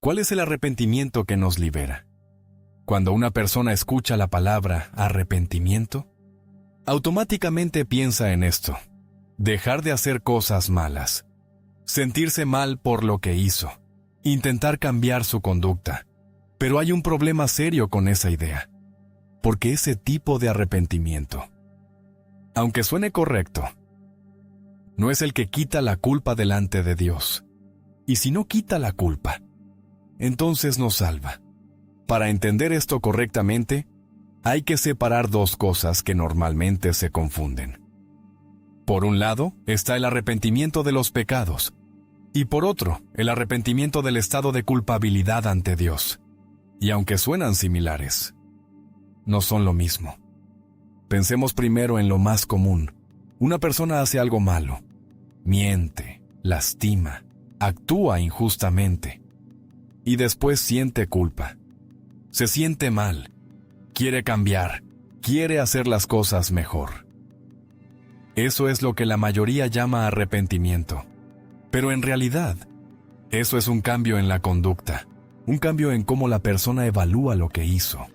¿Cuál es el arrepentimiento que nos libera? Cuando una persona escucha la palabra arrepentimiento, automáticamente piensa en esto: dejar de hacer cosas malas, sentirse mal por lo que hizo, intentar cambiar su conducta. Pero hay un problema serio con esa idea, porque ese tipo de arrepentimiento, aunque suene correcto, no es el que quita la culpa delante de Dios. Y si no quita la culpa, entonces no salva. Para entender esto correctamente, hay que separar dos cosas que normalmente se confunden. Por un lado, está el arrepentimiento de los pecados, y por otro, el arrepentimiento del estado de culpabilidad ante Dios. Y aunque suenan similares, no son lo mismo. Pensemos primero en lo más común. Una persona hace algo malo, miente, lastima, actúa injustamente, y después siente culpa. Se siente mal, quiere cambiar, quiere hacer las cosas mejor. Eso es lo que la mayoría llama arrepentimiento. Pero en realidad, eso es un cambio en la conducta, un cambio en cómo la persona evalúa lo que hizo.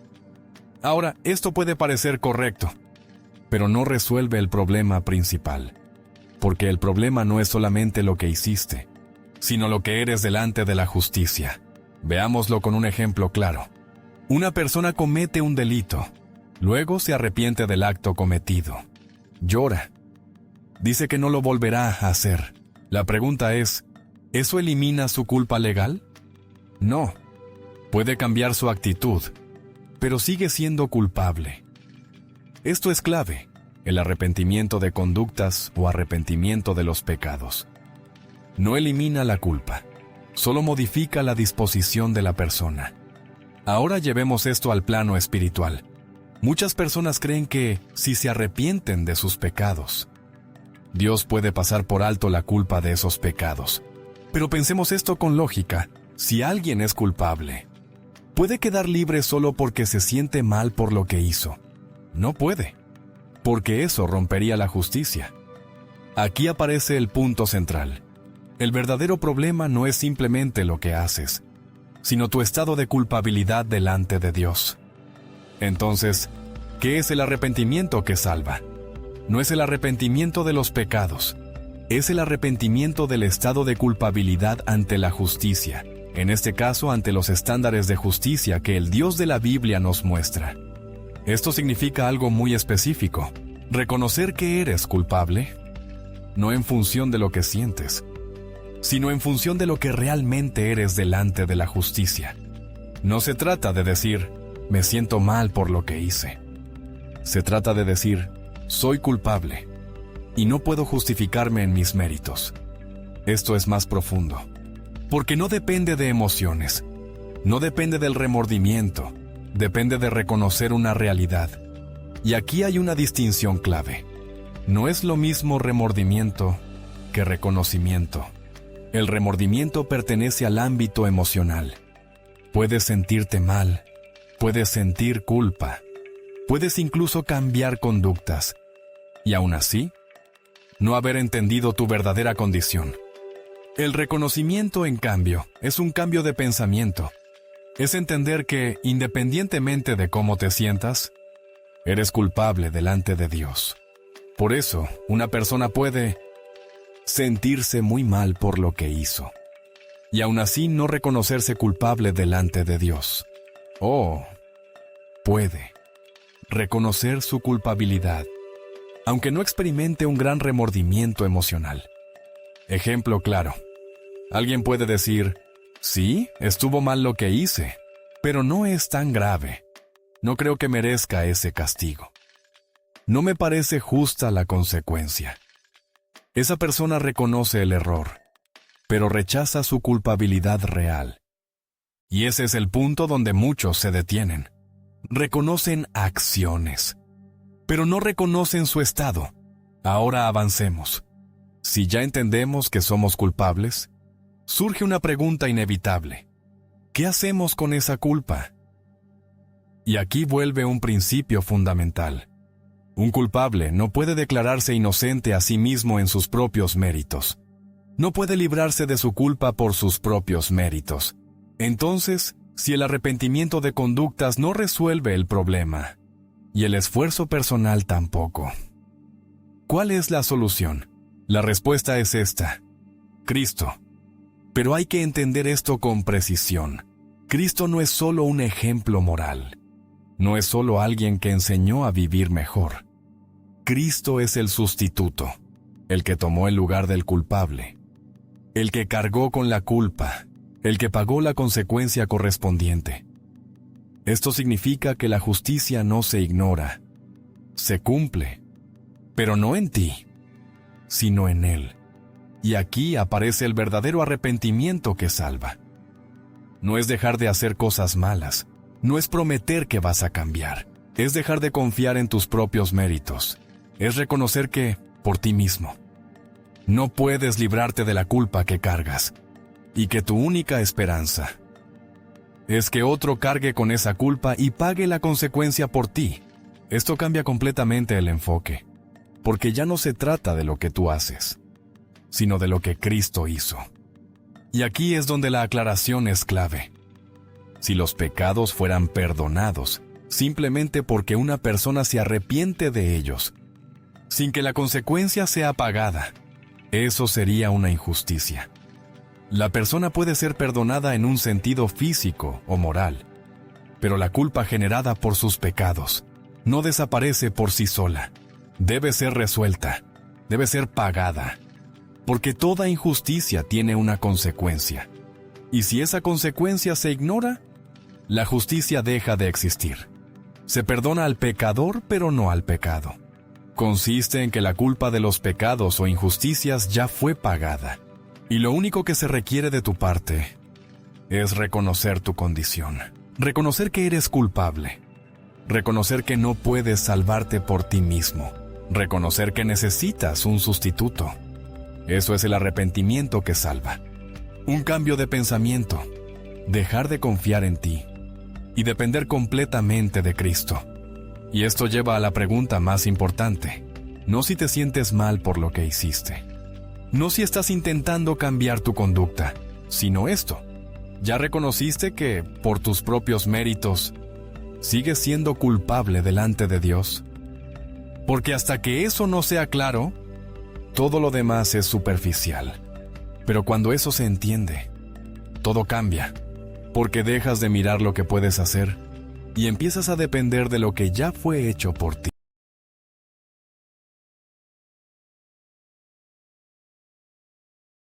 Ahora, esto puede parecer correcto, pero no resuelve el problema principal, porque el problema no es solamente lo que hiciste, sino lo que eres delante de la justicia. Veámoslo con un ejemplo claro. Una persona comete un delito, luego se arrepiente del acto cometido, llora, dice que no lo volverá a hacer. La pregunta es, ¿eso elimina su culpa legal? No. Puede cambiar su actitud, pero sigue siendo culpable. Esto es clave, el arrepentimiento de conductas o arrepentimiento de los pecados. No elimina la culpa, solo modifica la disposición de la persona. Ahora llevemos esto al plano espiritual. Muchas personas creen que, si se arrepienten de sus pecados, Dios puede pasar por alto la culpa de esos pecados. Pero pensemos esto con lógica. Si alguien es culpable, ¿puede quedar libre solo porque se siente mal por lo que hizo? No puede, porque eso rompería la justicia. Aquí aparece el punto central. El verdadero problema no es simplemente lo que haces, sino tu estado de culpabilidad delante de Dios. Entonces, ¿qué es el arrepentimiento que salva? No es el arrepentimiento de los pecados, es el arrepentimiento del estado de culpabilidad ante la justicia, en este caso ante los estándares de justicia que el Dios de la Biblia nos muestra. Esto significa algo muy específico: reconocer que eres culpable, no en función de lo que sientes, sino en función de lo que realmente eres delante de la justicia. No se trata de decir, me siento mal por lo que hice. Se trata de decir, soy culpable, y no puedo justificarme en mis méritos. Esto es más profundo, porque no depende de emociones, no depende del remordimiento, depende de reconocer una realidad. Y aquí hay una distinción clave. No es lo mismo remordimiento que reconocimiento. El remordimiento pertenece al ámbito emocional. Puedes sentirte mal, puedes sentir culpa, puedes incluso cambiar conductas, y aún así, no haber entendido tu verdadera condición. El reconocimiento, en cambio, es un cambio de pensamiento. Es entender que, independientemente de cómo te sientas, eres culpable delante de Dios. Por eso, una persona puede sentirse muy mal por lo que hizo, y aún así no reconocerse culpable delante de Dios. O puede reconocer su culpabilidad, aunque no experimente un gran remordimiento emocional. Ejemplo claro. Alguien puede decir, sí, estuvo mal lo que hice, pero no es tan grave. No creo que merezca ese castigo. No me parece justa la consecuencia. Esa persona reconoce el error, pero rechaza su culpabilidad real. Y ese es el punto donde muchos se detienen. Reconocen acciones, pero no reconocen su estado. Ahora avancemos. Si ya entendemos que somos culpables, surge una pregunta inevitable. ¿Qué hacemos con esa culpa? Y aquí vuelve un principio fundamental. Un culpable no puede declararse inocente a sí mismo en sus propios méritos. No puede librarse de su culpa por sus propios méritos. Entonces, si el arrepentimiento de conductas no resuelve el problema, y el esfuerzo personal tampoco, ¿cuál es la solución? La respuesta es esta: Cristo. Pero hay que entender esto con precisión. Cristo no es solo un ejemplo moral. No es solo alguien que enseñó a vivir mejor. Cristo es el sustituto, el que tomó el lugar del culpable, el que cargó con la culpa, el que pagó la consecuencia correspondiente. Esto significa que la justicia no se ignora, se cumple, pero no en ti, sino en Él. Y aquí aparece el verdadero arrepentimiento que salva. No es dejar de hacer cosas malas, no es prometer que vas a cambiar, es dejar de confiar en tus propios méritos, es reconocer que, por ti mismo, no puedes librarte de la culpa que cargas, y que tu única esperanza es que otro cargue con esa culpa y pague la consecuencia por ti. Esto cambia completamente el enfoque, porque ya no se trata de lo que tú haces, sino de lo que Cristo hizo. Y aquí es donde la aclaración es clave. Si los pecados fueran perdonados simplemente porque una persona se arrepiente de ellos, sin que la consecuencia sea pagada, eso sería una injusticia. La persona puede ser perdonada en un sentido físico o moral, pero la culpa generada por sus pecados no desaparece por sí sola. Debe ser resuelta, debe ser pagada, porque toda injusticia tiene una consecuencia. Y si esa consecuencia se ignora, la justicia deja de existir. Se perdona al pecador, pero no al pecado. Consiste en que la culpa de los pecados o injusticias ya fue pagada. Y lo único que se requiere de tu parte es reconocer tu condición. Reconocer que eres culpable. Reconocer que no puedes salvarte por ti mismo. Reconocer que necesitas un sustituto. Eso es el arrepentimiento que salva. Un cambio de pensamiento. Dejar de confiar en ti y depender completamente de Cristo. Y esto lleva a la pregunta más importante. No si te sientes mal por lo que hiciste. No si estás intentando cambiar tu conducta, sino esto. ¿Ya reconociste que, por tus propios méritos, sigues siendo culpable delante de Dios? Porque hasta que eso no sea claro, todo lo demás es superficial. Pero cuando eso se entiende, todo cambia, porque dejas de mirar lo que puedes hacer y empiezas a depender de lo que ya fue hecho por ti.